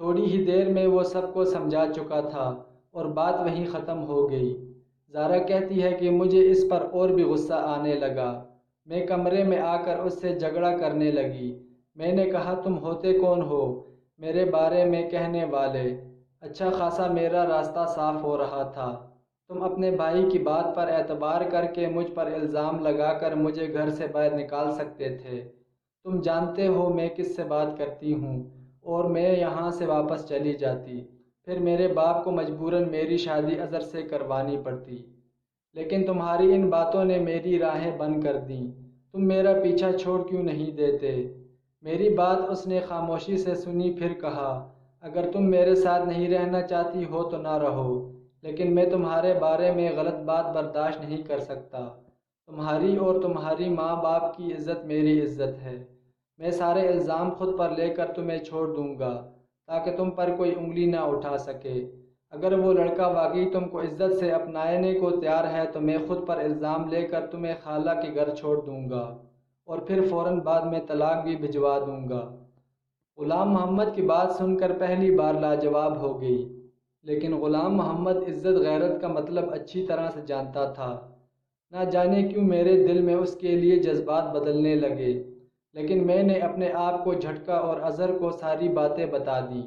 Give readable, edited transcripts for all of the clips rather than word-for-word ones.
تھوڑی ہی دیر میں وہ سب کو سمجھا چکا تھا اور بات وہیں ختم ہو گئی۔ زارا کہتی ہے کہ مجھے اس پر اور بھی غصہ آنے لگا۔ میں کمرے میں آ کر اس سے جھگڑا کرنے لگی۔ میں نے کہا تم ہوتے کون ہو میرے بارے میں کہنے والے؟ اچھا خاصا میرا راستہ صاف ہو رہا تھا۔ تم اپنے بھائی کی بات پر اعتبار کر کے مجھ پر الزام لگا کر مجھے گھر سے باہر نکال سکتے تھے۔ تم جانتے ہو میں کس سے بات کرتی ہوں، اور میں یہاں سے واپس چلی جاتی، پھر میرے باپ کو مجبوراً میری شادی اظہر سے کروانی پڑتی۔ لیکن تمہاری ان باتوں نے میری راہیں بند کر دیں۔ تم میرا پیچھا چھوڑ کیوں نہیں دیتے؟ میری بات اس نے خاموشی سے سنی، پھر کہا اگر تم میرے ساتھ نہیں رہنا چاہتی ہو تو نہ رہو، لیکن میں تمہارے بارے میں غلط بات برداشت نہیں کر سکتا۔ تمہاری اور تمہاری ماں باپ کی عزت میری عزت ہے۔ میں سارے الزام خود پر لے کر تمہیں چھوڑ دوں گا تاکہ تم پر کوئی انگلی نہ اٹھا سکے۔ اگر وہ لڑکا واقعی تم کو عزت سے اپنانے کو تیار ہے تو میں خود پر الزام لے کر تمہیں خالہ کے گھر چھوڑ دوں گا اور پھر فوراً بعد میں طلاق بھی بھجوا دوں گا۔ غلام محمد کی بات سن کر پہلی بار لاجواب ہو گئی، لیکن غلام محمد عزت غیرت کا مطلب اچھی طرح سے جانتا تھا۔ نہ جانے کیوں میرے دل میں اس کے لیے جذبات بدلنے لگے، لیکن میں نے اپنے آپ کو جھٹکا اور اظہر کو ساری باتیں بتا دیں۔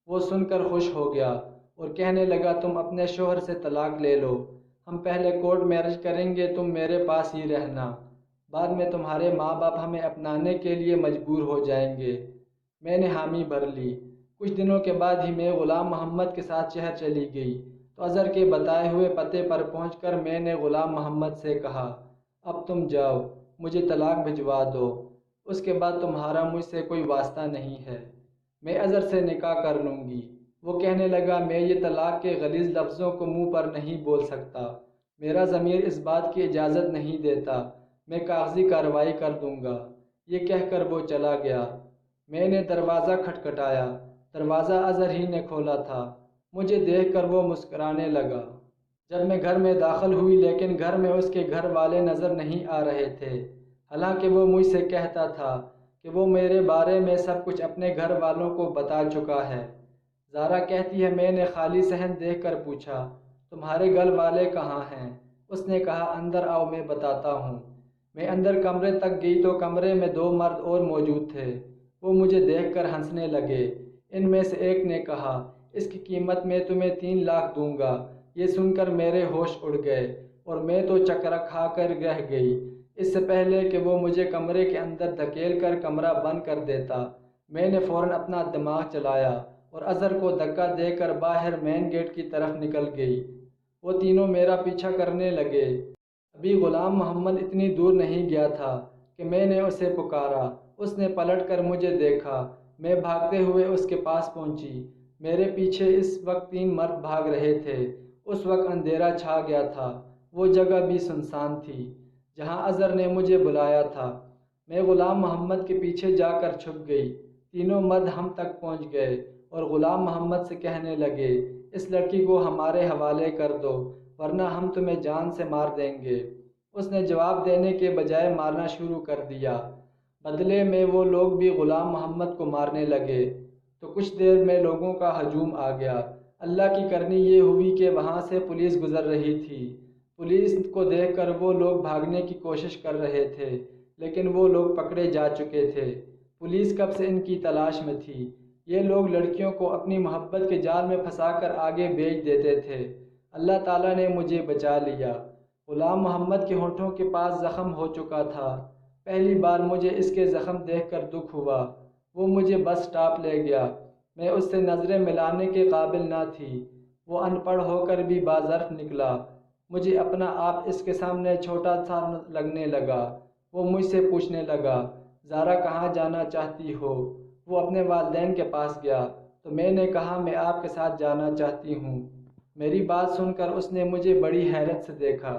وہ سن کر خوش ہو گیا اور کہنے لگا تم اپنے شوہر سے طلاق لے لو، ہم پہلے کورٹ میرج کریں گے، تم میرے پاس ہی رہنا، بعد میں تمہارے ماں باپ ہمیں اپنانے کے لیے مجبور ہو جائیں گے۔ میں نے حامی بھر لی۔ کچھ دنوں کے بعد ہی میں غلام محمد کے ساتھ شہر چلی گئی تو اظہر کے بتائے ہوئے پتے پر پہنچ کر میں نے غلام محمد سے کہا اب تم جاؤ، مجھے طلاق بھجوا دو، اس کے بعد تمہارا مجھ سے کوئی واسطہ نہیں ہے، میں اظہر سے نکاح کر لوں گی۔ وہ کہنے لگا میں یہ طلاق کے غلیظ لفظوں کو منہ پر نہیں بول سکتا، میرا ضمیر اس بات کی اجازت نہیں دیتا، میں کاغذی کارروائی کر دوں گا۔ یہ کہہ کر وہ چلا گیا۔ میں نے دروازہ کھٹکھٹایا، دروازہ اظہر ہی نے کھولا تھا۔ مجھے دیکھ کر وہ مسکرانے لگا۔ جب میں گھر میں داخل ہوئی لیکن گھر میں اس کے گھر والے نظر نہیں آ رہے تھے، حالانکہ وہ مجھ سے کہتا تھا کہ وہ میرے بارے میں سب کچھ اپنے گھر والوں کو بتا چکا ہے۔ زارا کہتی ہے میں نے خالی صحن دیکھ کر پوچھا تمہارے گھر والے کہاں ہیں؟ اس نے کہا اندر آؤ میں بتاتا ہوں۔ میں اندر کمرے تک گئی تو کمرے میں دو مرد اور موجود تھے۔ وہ مجھے دیکھ کر ہنسنے لگے۔ ان میں سے ایک نے کہا اس کی قیمت میں تمہیں 3 لاکھ دوں گا۔ یہ سن کر میرے ہوش اڑ گئے اور میں تو چکر کھا کر رہ گئی۔ اس سے پہلے کہ وہ مجھے کمرے کے اندر دھکیل کر کمرہ بند کر دیتا، میں نے فوراً اپنا دماغ چلایا اور اظہر کو دھکا دے کر باہر مین گیٹ کی طرف نکل گئی۔ وہ تینوں میرا پیچھا کرنے لگے۔ ابھی غلام محمد اتنی دور نہیں گیا تھا کہ میں نے اسے پکارا۔ اس نے پلٹ کر مجھے دیکھا۔ میں بھاگتے ہوئے اس کے پاس پہنچی۔ میرے پیچھے اس وقت 3 مرد بھاگ رہے تھے۔ اس وقت اندھیرا چھا گیا تھا، وہ جگہ بھی سنسان تھی جہاں اظہر نے مجھے بلایا تھا۔ میں غلام محمد کے پیچھے جا کر چھپ گئی۔ تینوں مرد ہم تک پہنچ گئے اور غلام محمد سے کہنے لگے اس لڑکی کو ہمارے حوالے کر دو ورنہ ہم تمہیں جان سے مار دیں گے۔ اس نے جواب دینے کے بجائے مارنا شروع کر دیا۔ بدلے میں وہ لوگ بھی غلام محمد کو مارنے لگے تو کچھ دیر میں لوگوں کا ہجوم آ گیا۔ اللہ کی کرنی یہ ہوئی کہ وہاں سے پولیس گزر رہی تھی۔ پولیس کو دیکھ کر وہ لوگ بھاگنے کی کوشش کر رہے تھے لیکن وہ لوگ پکڑے جا چکے تھے۔ پولیس کب سے ان کی تلاش میں تھی۔ یہ لوگ لڑکیوں کو اپنی محبت کے جال میں پھنسا کر آگے بھیج دیتے تھے۔ اللہ تعالیٰ نے مجھے بچا لیا۔ غلام محمد کے ہونٹوں کے پاس زخم ہو چکا تھا۔ پہلی بار مجھے اس کے زخم دیکھ کر دکھ ہوا۔ وہ مجھے بس سٹاپ لے گیا۔ میں اس سے نظریں ملانے کے قابل نہ تھی۔ وہ ان پڑھ ہو کر بھی باظرف نکلا۔ مجھے اپنا آپ اس کے سامنے چھوٹا سا لگنے لگا۔ وہ مجھ سے پوچھنے لگا زارا کہاں جانا چاہتی ہو؟ وہ اپنے والدین کے پاس گیا تو میں نے کہا میں آپ کے ساتھ جانا چاہتی ہوں۔ میری بات سن کر اس نے مجھے بڑی حیرت سے دیکھا۔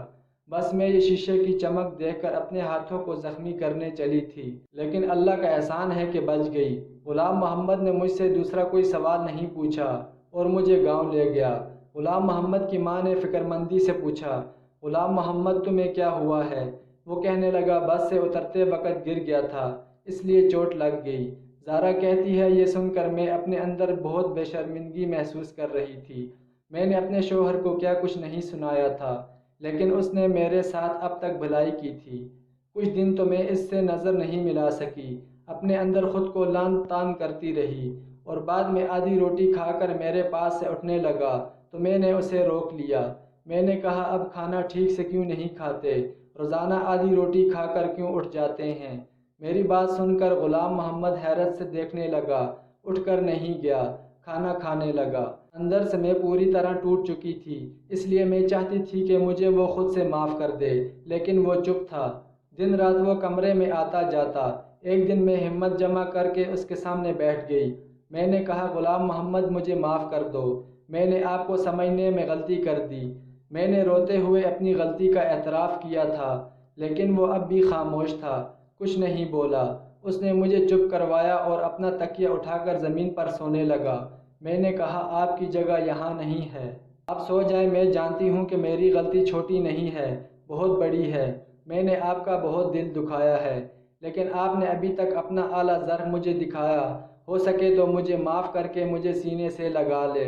بس میں یہ شیشے کی چمک دیکھ کر اپنے ہاتھوں کو زخمی کرنے چلی تھی لیکن اللہ کا احسان ہے کہ بچ گئی۔ غلام محمد نے مجھ سے دوسرا کوئی سوال نہیں پوچھا اور مجھے گاؤں لے گیا۔ غلام محمد کی ماں نے فکر مندی سے پوچھا غلام محمد تمہیں کیا ہوا ہے؟ وہ کہنے لگا بس سے اترتے وقت گر گیا تھا اس لیے چوٹ لگ گئی۔ زارا کہتی ہے یہ سن کر میں اپنے اندر بہت بے شرمندگی محسوس کر رہی تھی۔ میں نے اپنے شوہر کو کیا کچھ نہیں سنایا تھا، لیکن اس نے میرے ساتھ اب تک بھلائی کی تھی۔ کچھ دن تو میں اس سے نظر نہیں ملا سکی، اپنے اندر خود کو لان تان کرتی رہی، اور بعد میں آدھی روٹی کھا کر میرے پاس سے اٹھنے لگا تو میں نے اسے روک لیا۔ میں نے کہا اب کھانا ٹھیک سے کیوں نہیں کھاتے، روزانہ آدھی روٹی کھا کر کیوں اٹھ جاتے ہیں؟ میری بات سن کر غلام محمد حیرت سے دیکھنے لگا، اٹھ کر نہیں گیا، کھانا کھانے لگا۔ اندر سے میں پوری طرح ٹوٹ چکی تھی، اس لیے میں چاہتی تھی کہ مجھے وہ خود سے معاف کر دے، لیکن وہ چپ تھا۔ دن رات وہ کمرے میں آتا جاتا۔ ایک دن میں ہمت جمع کر کے اس کے سامنے بیٹھ گئی۔ میں نے کہا غلام محمد مجھے معاف کر دو، میں نے آپ کو سمجھنے میں غلطی کر دی۔ میں نے روتے ہوئے اپنی غلطی کا اعتراف کیا تھا، لیکن وہ اب بھی خاموش تھا، کچھ نہیں بولا۔ اس نے مجھے چپ کروایا اور اپنا تکیہ اٹھا کر زمین پر سونے لگا۔ میں نے کہا آپ کی جگہ یہاں نہیں ہے، آپ سو جائیں، میں جانتی ہوں کہ میری غلطی چھوٹی نہیں ہے، بہت بڑی ہے، میں نے آپ کا بہت دل دکھایا ہے، لیکن آپ نے ابھی تک اپنا اعلیٰ زر مجھے دکھایا، ہو سکے تو مجھے معاف کر کے مجھے سینے سے لگا لے۔